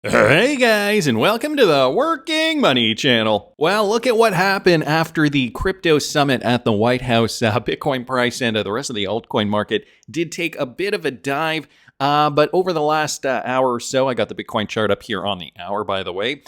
Hey guys, and welcome to the Working Money Channel. Well, look at what happened after the crypto summit at the White House. Bitcoin price and the rest of the altcoin market did take a bit of a dive. But over the last hour or so, I got the Bitcoin chart up here on the hour, by the way.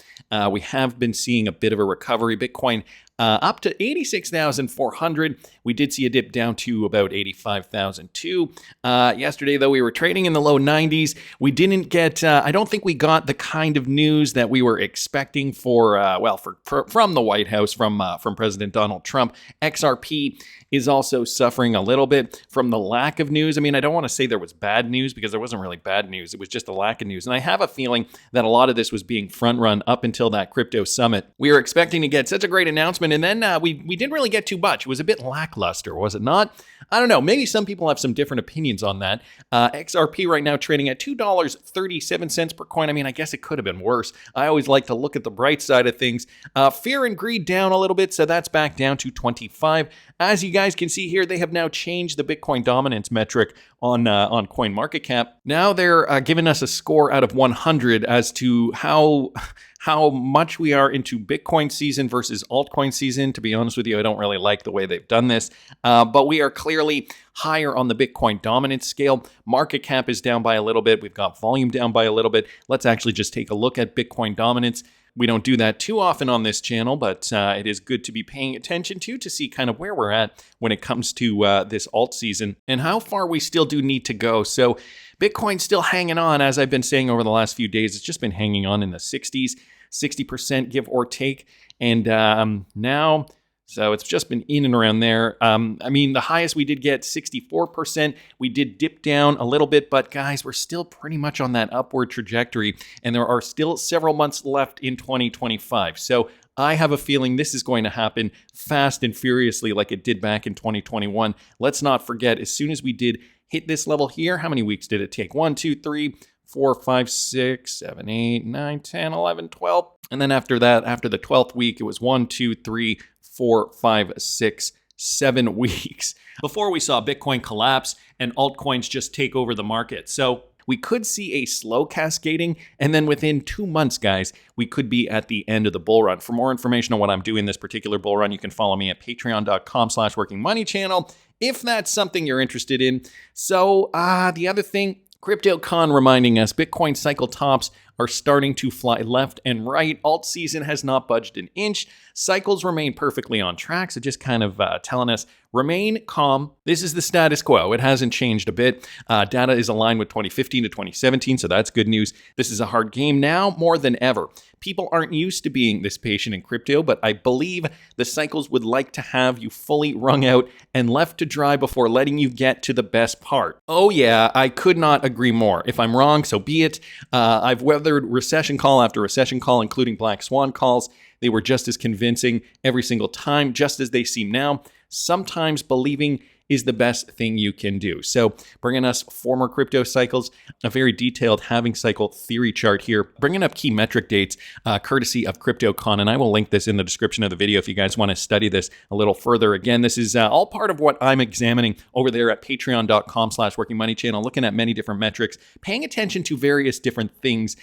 We have been seeing a bit of a recovery. Bitcoin up to 86,400. We did see a dip down to about 85,002. Yesterday, though, we were trading in the low 90s. We didn't get, I don't think we got the kind of news that we were expecting from the White House, from President Donald Trump. XRP is also suffering a little bit from the lack of news. I mean, I don't want to say there was bad news because there wasn't really bad news. It was just a lack of news. And I have a feeling that a lot of this was being front run up until that crypto summit. We were expecting to get such a great announcement, and then we didn't really get too much. It was a bit lackluster, was it not? I don't know. Maybe some people have some different opinions on that. XRP right now trading at $2.37 per coin. I mean, I guess it could have been worse. I always like to look at the bright side of things. Fear and greed down a little bit, so that's back down to 25. As you guys can see here, they have now changed the Bitcoin dominance metric on CoinMarketCap. Now they're giving us a score out of 100 as to how much we are into Bitcoin season versus altcoin season. To be honest with you, I don't really like the way they've done this, but we are clearly higher on the Bitcoin dominance scale. Market cap is down by a little bit. We've got volume down by a little bit. Let's actually just take a look at Bitcoin dominance. We don't do that too often on this channel, but it is good to be paying attention to see kind of where we're at when it comes to this alt season and how far we still do need to go. So Bitcoin's still hanging on, as I've been saying over the last few days. It's just been hanging on in the 60s, 60% give or take. And now, so it's just been in and around there. I mean, the highest we did get 64%. We did dip down a little bit, but guys, we're still pretty much on that upward trajectory. And there are still several months left in 2025. So I have a feeling this is going to happen fast and furiously like it did back in 2021. Let's not forget, as soon as we did hit this level here, how many weeks did it take? 1, 2, 3, 4, 5, 6, 7, 8, 9, 10, 11, 12. And then after that, after the 12th week, it was 1, 2, 3, 4, 5, 6, 7 weeks before we saw Bitcoin collapse and altcoins just take over the market. So we could see a slow cascading, and then within 2 months, guys, we could be at the end of the bull run. For more information on what I'm doing this particular bull run, you can follow me at patreon.com/workingmoneychannel if that's something you're interested in. So the other thing, CryptoCon reminding us Bitcoin cycle tops are starting to fly left and right. Alt season has not budged an inch. Cycles remain perfectly on track. So just kind of telling us, remain calm. This is the status quo. It hasn't changed a bit. Data is aligned with 2015 to 2017. So that's good news. This is a hard game now more than ever. People aren't used to being this patient in crypto, but I believe the cycles would like to have you fully wrung out and left to dry before letting you get to the best part. Oh yeah, I could not agree more. If I'm wrong, so be it. I've weathered recession call after recession call, including black swan calls. They were just as convincing every single time, just as they seem now. Sometimes believing is the best thing you can do. So bringing us former crypto cycles, a very detailed halving cycle theory chart here, bringing up key metric dates, courtesy of CryptoCon, and I will link this in the description of the video if you guys want to study this a little further. Again, this is all part of what I'm examining over there at patreon.com/workingmoneychannel, looking at many different metrics, paying attention to various different things,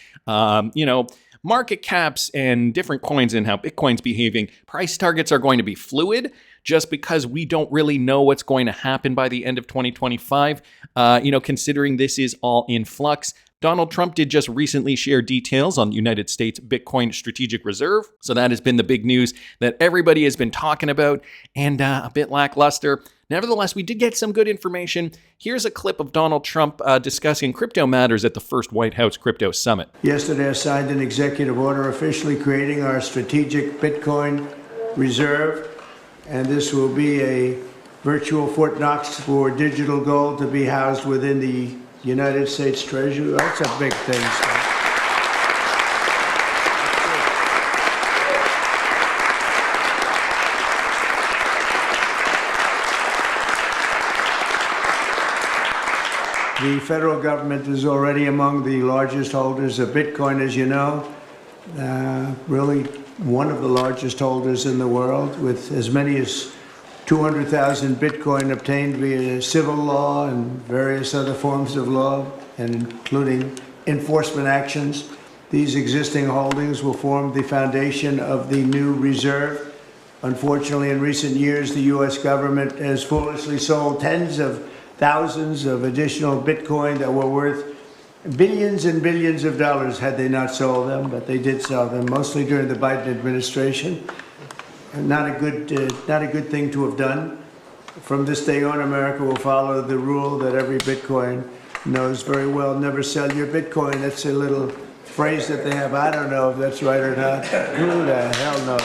market caps and different coins and how Bitcoin's behaving. Price targets are going to be fluid just because we don't really know what's going to happen by the end of 2025, considering this is all in flux. Donald Trump did just recently share details on the United States Bitcoin Strategic Reserve. So that has been the big news that everybody has been talking about, and a bit lackluster. Nevertheless, we did get some good information. Here's a clip of Donald Trump discussing crypto matters at the first White House Crypto Summit. Yesterday, I signed an executive order officially creating our strategic Bitcoin reserve, and this will be a virtual Fort Knox for digital gold to be housed within the United States Treasury. That's a big thing, Scott. The federal government is already among the largest holders of Bitcoin, as you know. Really one of the largest holders in the world, with as many as 200,000 Bitcoin obtained via civil law and various other forms of law, and including enforcement actions. These existing holdings will form the foundation of the new reserve. Unfortunately, in recent years, the U.S. government has foolishly sold tens of thousands of additional Bitcoin that were worth billions and billions of dollars had they not sold them, but they did sell them, mostly during the Biden administration. Not a good thing to have done. From this day on, America will follow the rule that every Bitcoin knows very well: never sell your Bitcoin. That's a little phrase that they have. I don't know if that's right or not. Who the hell knows?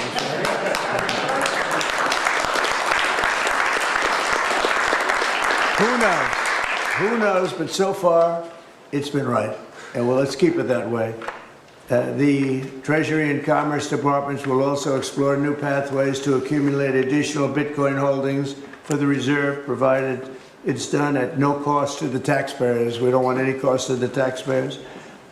Who knows? Who knows? But so far, it's been right. And well, let's keep it that way. The Treasury and Commerce Departments will also explore new pathways to accumulate additional Bitcoin holdings for the reserve, provided it's done at no cost to the taxpayers. We don't want any cost to the taxpayers.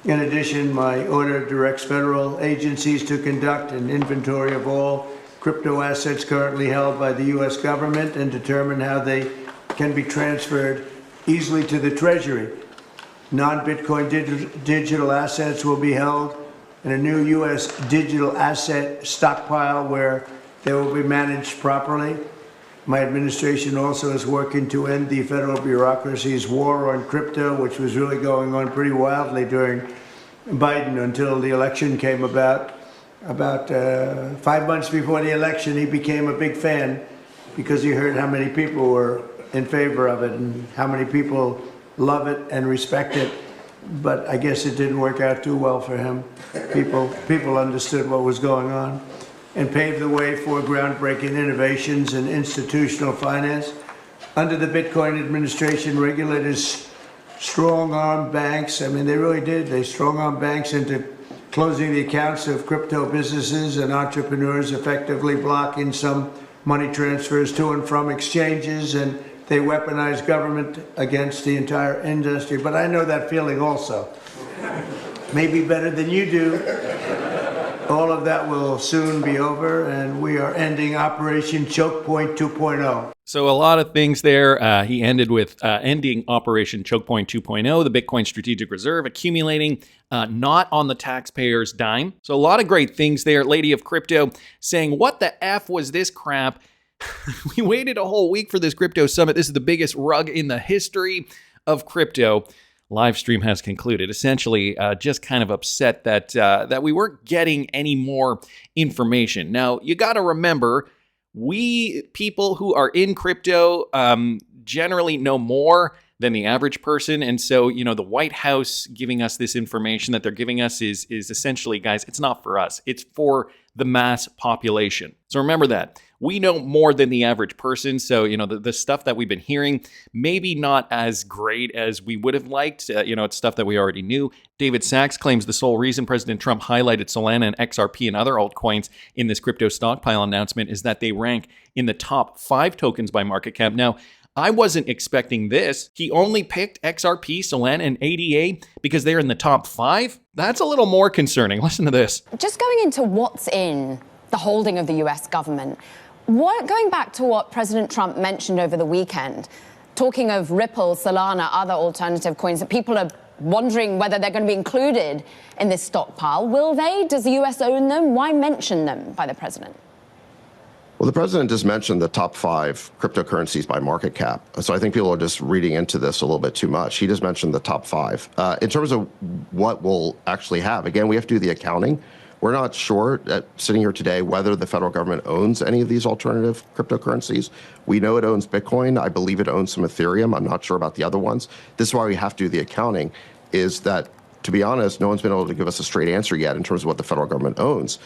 In addition, my order directs federal agencies to conduct an inventory of all crypto assets currently held by the U.S. government and determine how they can be transferred easily to the Treasury. Non-Bitcoin digital assets will be held in a new U.S. digital asset stockpile where they will be managed properly. My administration also is working to end the federal bureaucracy's war on crypto, which was really going on pretty wildly during Biden until the election came about. About 5 months before the election, he became a big fan because he heard how many people were in favor of it and how many people love it and respect it. But I guess it didn't work out too well for him. People understood what was going on and paved the way for groundbreaking innovations in institutional finance. Under the Bitcoin administration, regulators strong-armed banks. I mean, they really did. They strong-armed banks into closing the accounts of crypto businesses and entrepreneurs, effectively blocking some money transfers to and from exchanges, and they weaponized government against the entire industry. But I know that feeling also. Maybe better than you do. All of that will soon be over, and we are ending Operation Choke Point 2.0. So a lot of things there. He ended with ending Operation Choke Point 2.0, the Bitcoin Strategic Reserve, accumulating not on the taxpayer's dime. So a lot of great things there. Lady of Crypto saying, what the F was this crap? We waited a whole week for this crypto summit. This is the biggest rug in the history of crypto. Live stream has concluded. Essentially, just kind of upset that we weren't getting any more information. Now, you got to remember, we people who are in crypto generally know more than the average person. And so, you know, the White House giving us this information that they're giving us is essentially, guys, it's not for us. It's for the mass population. So remember that. We know more than the average person. So, you know, the stuff that we've been hearing, maybe not as great as we would have liked. It's stuff that we already knew. David Sachs claims the sole reason President Trump highlighted Solana and XRP and other altcoins in this crypto stockpile announcement is that they rank in the top 5 tokens by market cap. Now, I wasn't expecting this. He only picked XRP, Solana, and ADA because they're in the top 5? That's a little more concerning. Listen to this. Just going into what's in the holding of the US government, going back to what President Trump mentioned over the weekend, talking of Ripple, Solana, other alternative coins, that people are wondering whether they're going to be included in this stockpile. Will they? Does the US own them? Why mention them by the president? Well, the president just mentioned the top 5 cryptocurrencies by market cap. So I think people are just reading into this a little bit too much. He just mentioned the top 5. In terms of what we'll actually have, again, we have to do the accounting. We're not sure, sitting here today, whether the federal government owns any of these alternative cryptocurrencies. We know it owns Bitcoin. I believe it owns some Ethereum. I'm not sure about the other ones. This is why we have to do the accounting, is that, to be honest, no one's been able to give us a straight answer yet in terms of what the federal government owns.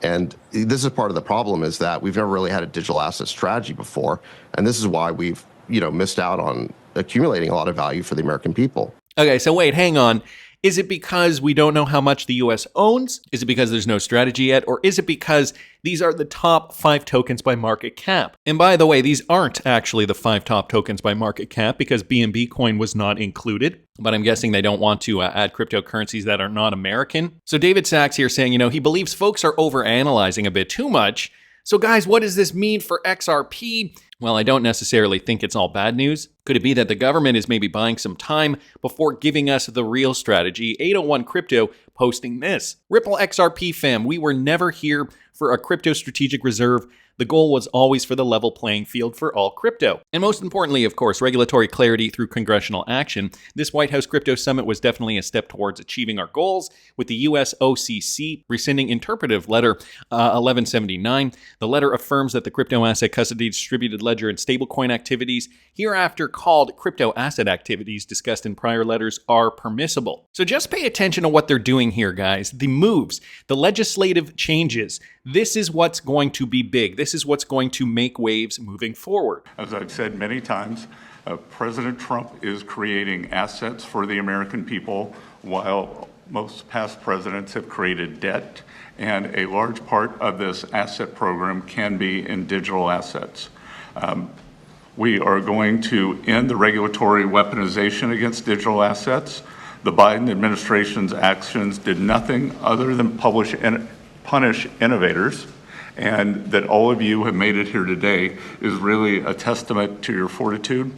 And this is part of the problem, is that we've never really had a digital asset strategy before. And this is why we've, missed out on accumulating a lot of value for the American people. Okay, so wait, hang on. Is it because we don't know how much the U.S. owns? Is it because there's no strategy yet? Or is it because these are the top 5 tokens by market cap? And by the way, these aren't actually the 5 top tokens by market cap because BNB coin was not included. But I'm guessing they don't want to add cryptocurrencies that are not American. So David Sachs here saying, he believes folks are overanalyzing a bit too much. So guys, what does this mean for XRP? Well, I don't necessarily think it's all bad news. Could it be that the government is maybe buying some time before giving us the real strategy? 801 Crypto posting this. Ripple XRP fam, we were never here for a crypto strategic reserve. The goal was always for the level playing field for all crypto. And most importantly, of course, regulatory clarity through congressional action. This White House Crypto Summit was definitely a step towards achieving our goals, with the US OCC rescinding Interpretive Letter 1179. The letter affirms that the crypto asset custody, distributed ledger, and stablecoin activities, hereafter called crypto asset activities discussed in prior letters, are permissible. So just pay attention to what they're doing here, guys. The moves, the legislative changes. This is what's going to be big. This is what's going to make waves moving forward. As I've said many times, President Trump is creating assets for the American people, while most past presidents have created debt, and a large part of this asset program can be in digital assets. We are going to end the regulatory weaponization against digital assets. The Biden administration's actions did nothing other than punish innovators, and that all of you have made it here today is really a testament to your fortitude.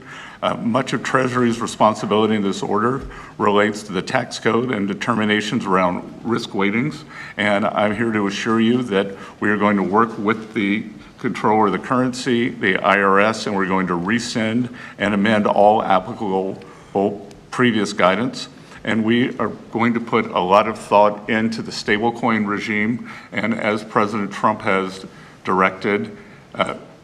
Much of Treasury's responsibility in this order relates to the tax code and determinations around risk weightings, and I'm here to assure you that we are going to work with the controller of the currency, the IRS, and we're going to rescind and amend all applicable previous guidance. And we are going to put a lot of thought into the stablecoin regime. And as President Trump has directed,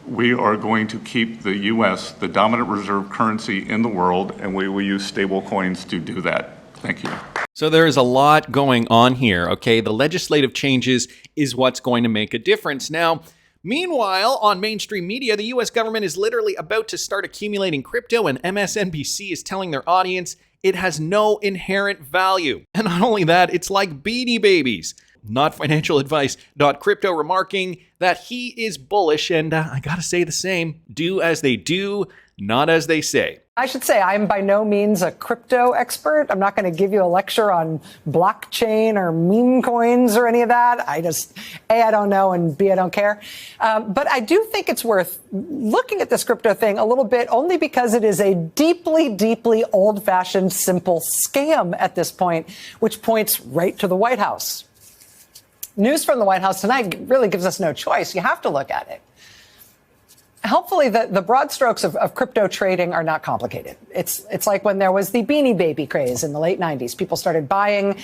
we are going to keep the U.S. the dominant reserve currency in the world, and we will use stablecoins to do that. Thank you. So there is a lot going on here, okay? The legislative changes is what's going to make a difference. Now, meanwhile, on mainstream media, the U.S. government is literally about to start accumulating crypto, and MSNBC is telling their audience it has no inherent value. And not only that, it's like Beanie Babies. Not Financial Advice. Crypto remarking that he is bullish, and I gotta say the same. Do as they do, not as they say. I should say I'm by no means a crypto expert. I'm not going to give you a lecture on blockchain or meme coins or any of that. I don't know, and B, I don't care. But I do think it's worth looking at this crypto thing a little bit, only because it is a deeply, deeply old-fashioned, simple scam at this point, which points right to the White House. News from the White House tonight really gives us no choice. You have to look at it. Helpfully, the broad strokes of crypto trading are not complicated. It's like when there was the Beanie Baby craze in the late 90s. People started buying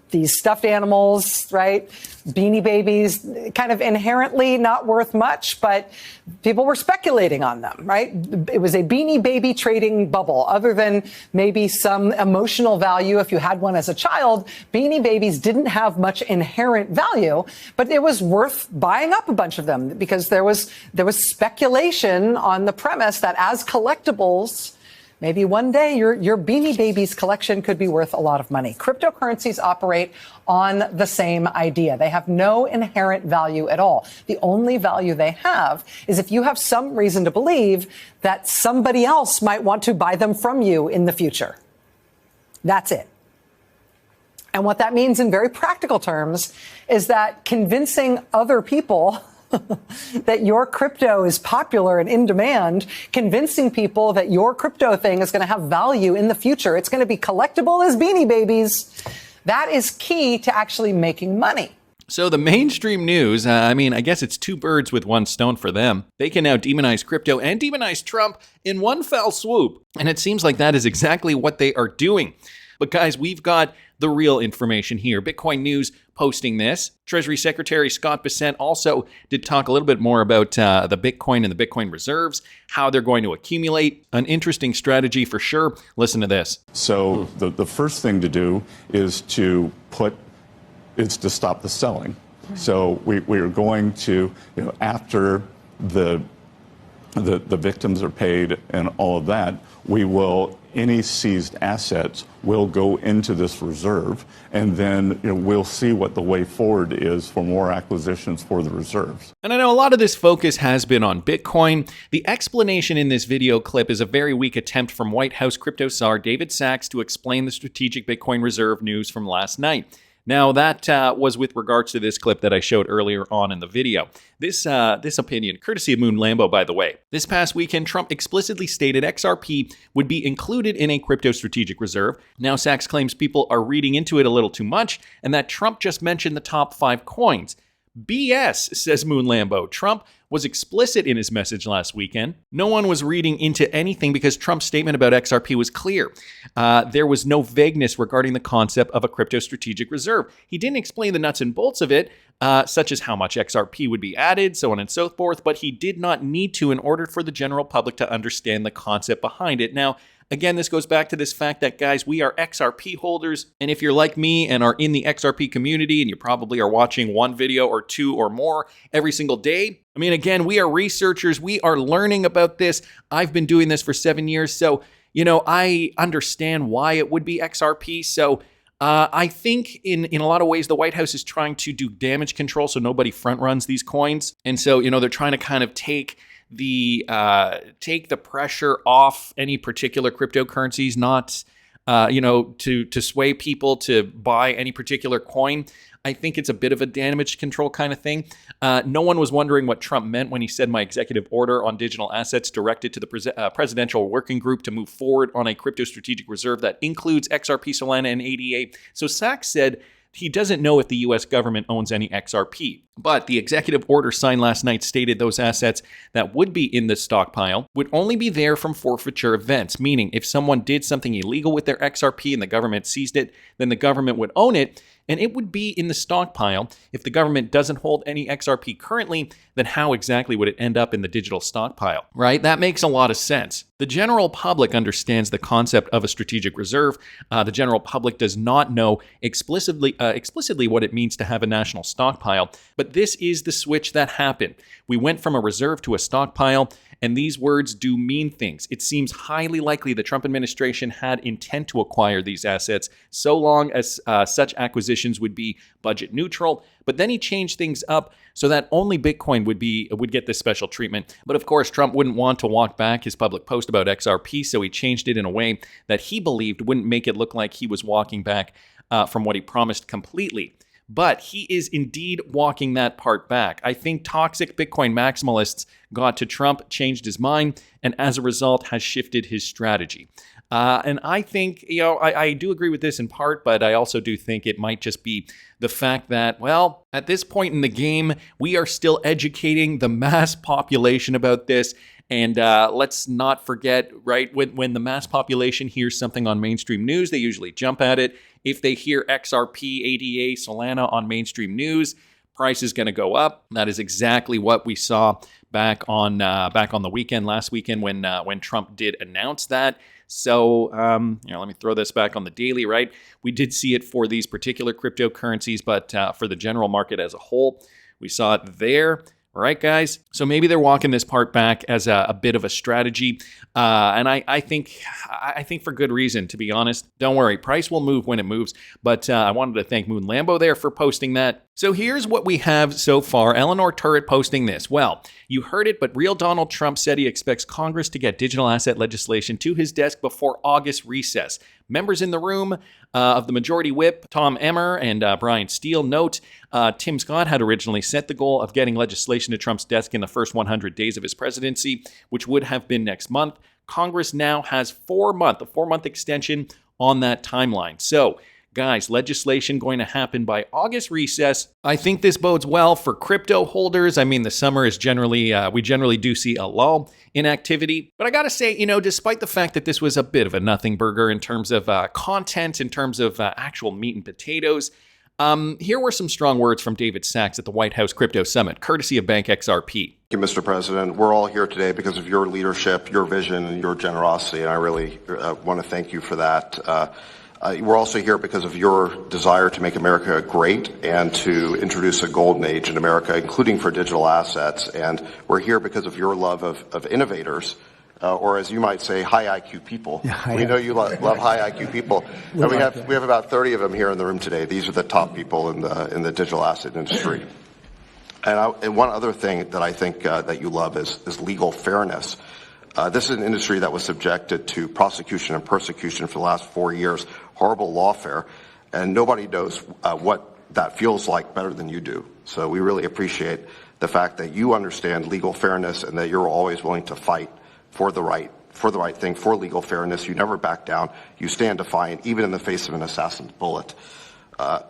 these stuffed animals, right? Beanie Babies, kind of inherently not worth much, but people were speculating on them, right? It was a Beanie Baby trading bubble. Other than maybe some emotional value if you had one as a child, Beanie Babies didn't have much inherent value, but it was worth buying up a bunch of them because there was speculation on the premise that as collectibles, maybe one day your Beanie Babies collection could be worth a lot of money. Cryptocurrencies operate on the same idea. They have no inherent value at all. The only value they have is if you have some reason to believe that somebody else might want to buy them from you in the future. That's it. And what that means in very practical terms is that convincing other people that your crypto is popular and in demand, convincing people that your crypto thing is going to have value in the future, it's going to be collectible as Beanie Babies, that is key to actually making money. So the mainstream news, I guess it's two birds with one stone for them. They can now demonize crypto and demonize Trump in one fell swoop. And it seems like that is exactly what they are doing. But guys, we've got the real information here. Bitcoin News posting this. Treasury Secretary Scott Bessent also did talk a little bit more about the Bitcoin and the Bitcoin reserves, how they're going to accumulate. An interesting strategy for sure. Listen to this. So the first thing to do is to stop the selling. So we are going to, after the victims are paid and all of that, any seized assets will go into this reserve, and then we'll see what the way forward is for more acquisitions for the reserves. And I know a lot of this focus has been on Bitcoin. The explanation in this video clip is a very weak attempt from White House crypto czar David Sachs to explain the strategic Bitcoin reserve news from last night. Now, that was with regards to this clip that I showed earlier on in the video. This opinion, courtesy of Moon Lambo, by the way. This past weekend, Trump explicitly stated XRP would be included in a crypto strategic reserve. Now, Sachs claims people are reading into it a little too much, and that Trump just mentioned the top 5 coins. BS, says Moon Lambo. Trump was explicit in his message last weekend. No one was reading into anything because Trump's statement about XRP was clear. There was no vagueness regarding the concept of a crypto strategic reserve. He didn't explain the nuts and bolts of it, such as how much XRP would be added, so on and so forth, but he did not need to in order for the general public to understand the concept behind it. Now, again, this goes back to this fact that, guys, we are XRP holders, and if you're like me and are in the XRP community, and you probably are watching one video or 2 or more every single day, I mean, again, we are researchers. We are learning about this. I've been doing this for 7 years, so, I understand why it would be XRP. So I think in a lot of ways, the White House is trying to do damage control so nobody front runs these coins. And so, they're trying to kind of take the pressure off any particular cryptocurrencies, not to sway people to buy any particular coin. I think it's a bit of a damage control kind of thing. No one was wondering what Trump meant when he said my executive order on digital assets directed to the presidential working group to move forward on a crypto strategic reserve that includes XRP, Solana, and ADA. So Sachs said he doesn't know if the U.S. government owns any XRP. But the executive order signed last night stated those assets that would be in the stockpile would only be there from forfeiture events, meaning if someone did something illegal with their XRP and the government seized it, then the government would own it, and it would be in the stockpile. If the government doesn't hold any XRP currently, then how exactly would it end up in the digital stockpile, right? That makes a lot of sense. The general public understands the concept of a strategic reserve. The general public does not know explicitly what it means to have a national stockpile, but this is the switch that happened. We went from a reserve to a stockpile, and these words do mean things. It seems highly likely the Trump administration had intent to acquire these assets so long as such acquisitions would be budget neutral. But then he changed things up so that only Bitcoin would get this special treatment. But of course, Trump wouldn't want to walk back his public post about XRP, so he changed it in a way that he believed wouldn't make it look like he was walking back from what he promised completely. But he is indeed walking that part back. I think toxic Bitcoin maximalists got to Trump, changed his mind, and as a result has shifted his strategy. And I think, I do agree with this in part, but I also do think it might just be the fact that, well, at this point in the game, we are still educating the mass population about this. And let's not forget, right, when the mass population hears something on mainstream news, they usually jump at it. If they hear XRP, ADA, Solana on mainstream news, price is going to go up. That is exactly what we saw back on the weekend, last weekend, when Trump did announce that. So, let me throw this back on the daily, right? We did see it for these particular cryptocurrencies, but for the general market as a whole, we saw it there. All right, guys. So maybe they're walking this part back as a bit of a strategy, and I think for good reason. To be honest, don't worry, price will move when it moves. But I wanted to thank Moon Lambo there for posting that. So here's what we have so far. Eleanor Turret posting this. Well, you heard it, but real Donald Trump said he expects Congress to get digital asset legislation to his desk before August recess. Members in the room of the Majority Whip, Tom Emmer and Brian Steele, note Tim Scott had originally set the goal of getting legislation to Trump's desk in the first 100 days of his presidency, which would have been next month. Congress now has a 4-month extension on that timeline. So, guys, legislation going to happen by August recess. I think this bodes well for crypto holders. I mean, the summer is we generally do see a lull in activity. But I got to say, despite the fact that this was a bit of a nothing burger in terms of content, in terms of actual meat and potatoes, here were some strong words from David Sachs at the White House Crypto Summit, courtesy of Bank XRP. Thank you, Mr. President. We're all here today because of your leadership, your vision, and your generosity, and I really want to thank you for that. We're also here because of your desire to make America great and to introduce a golden age in America, including for digital assets. And we're here because of your love of innovators, or as you might say, high IQ people. Yeah, we know you love high IQ people. And we have about 30 of them here in the room today. These are the top people in the digital asset industry. And one other thing that I think that you love is legal fairness. This is an industry that was subjected to prosecution and persecution for the last 4 years, horrible lawfare. And nobody knows what that feels like better than you do. So we really appreciate the fact that you understand legal fairness and that you're always willing to fight for the right thing, for legal fairness. You never back down. You stand defiant, even in the face of an assassin's bullet.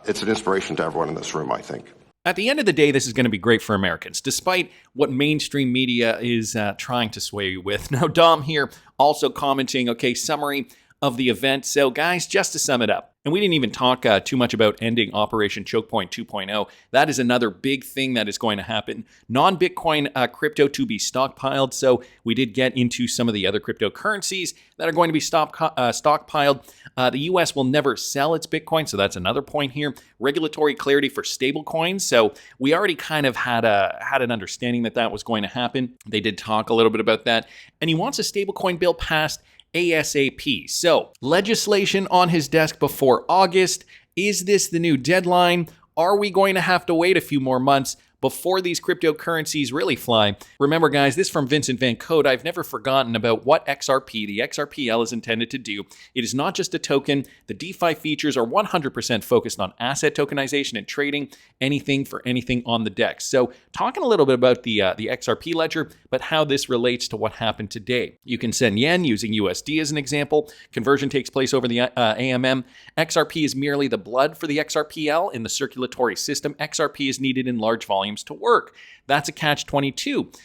It's an inspiration to everyone in this room, I think. At the end of the day, this is going to be great for Americans, despite what mainstream media is trying to sway you with. Now, Dom here also commenting, okay, summary of the event. So, guys, just to sum it up, and we didn't even talk too much about ending Operation Choke Point 2.0. That is another big thing that is going to happen. Non-Bitcoin crypto to be stockpiled. So we did get into some of the other cryptocurrencies that are going to be stockpiled. The U.S. will never sell its Bitcoin, so that's another point here. Regulatory clarity for stablecoins. So we already kind of had an understanding that that was going to happen. They did talk a little bit about that. And he wants a stablecoin bill passed ASAP. So, legislation on his desk before August. Is this the new deadline? Are we going to have to wait a few more months before these cryptocurrencies really fly? Remember, guys, this is from Vincent Van Code. I've never forgotten about what XRP, the XRPL, is intended to do. It is not just a token. The DeFi features are 100% focused on asset tokenization and trading, anything for anything on the DEX. So, talking a little bit about the XRP ledger, but how this relates to what happened today. You can send yen using USD as an example. Conversion takes place over the AMM. XRP is merely the blood for the XRPL in the circulatory system. XRP is needed in large volumes to work. That's a catch-22.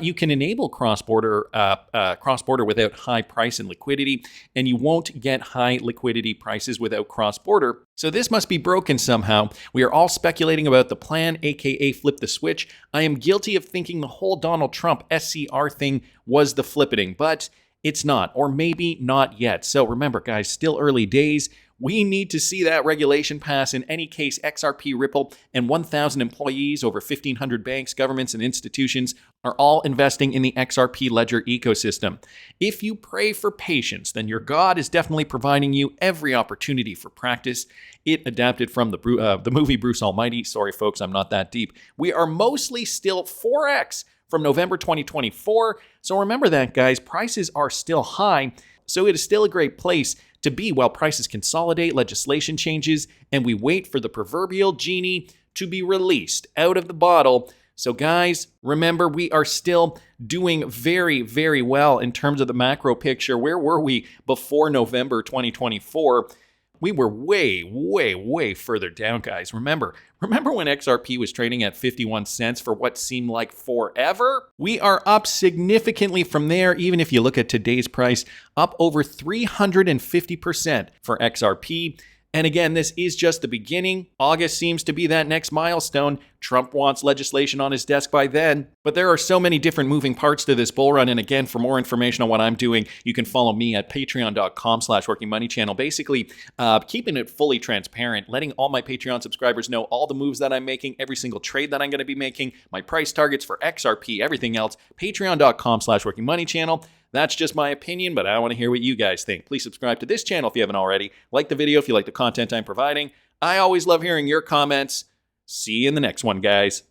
You can enable cross-border without high price and liquidity, and you won't get high liquidity prices without cross-border. So this must be broken somehow. We are all speculating about the plan, aka flip the switch. I am guilty of thinking the whole Donald Trump SCR thing was the flippeting, but it's not, or maybe not yet. So remember, guys, still early days. We need to see that regulation pass. In any case, XRP, Ripple, and 1,000 employees, over 1,500 banks, governments, and institutions are all investing in the XRP ledger ecosystem. If you pray for patience, then your God is definitely providing you every opportunity for practice. It adapted from the movie Bruce Almighty. Sorry, folks, I'm not that deep. We are mostly still 4x from November 2024. So remember that, guys. Prices are still high, so it is still a great place to be while prices consolidate, legislation changes, and we wait for the proverbial genie to be released out of the bottle. So guys, remember, we are still doing very, very well in terms of the macro picture. Where were we before November 2024? We were way, way, way further down, guys. Remember when XRP was trading at 51 cents for what seemed like forever? We are up significantly from there, even if you look at today's price, up over 350% for XRP. And again, this is just the beginning. August seems to be that next milestone. Trump wants legislation on his desk by then. But there are so many different moving parts to this bull run. And again, for more information on what I'm doing, you can follow me at patreon.com/workingmoneychannel. Basically, keeping it fully transparent, letting all my Patreon subscribers know all the moves that I'm making, every single trade that I'm going to be making, my price targets for XRP, everything else. Patreon.com/workingmoneychannel. That's just my opinion, but I want to hear what you guys think. Please subscribe to this channel if you haven't already. Like the video if you like the content I'm providing. I always love hearing your comments. See you in the next one, guys.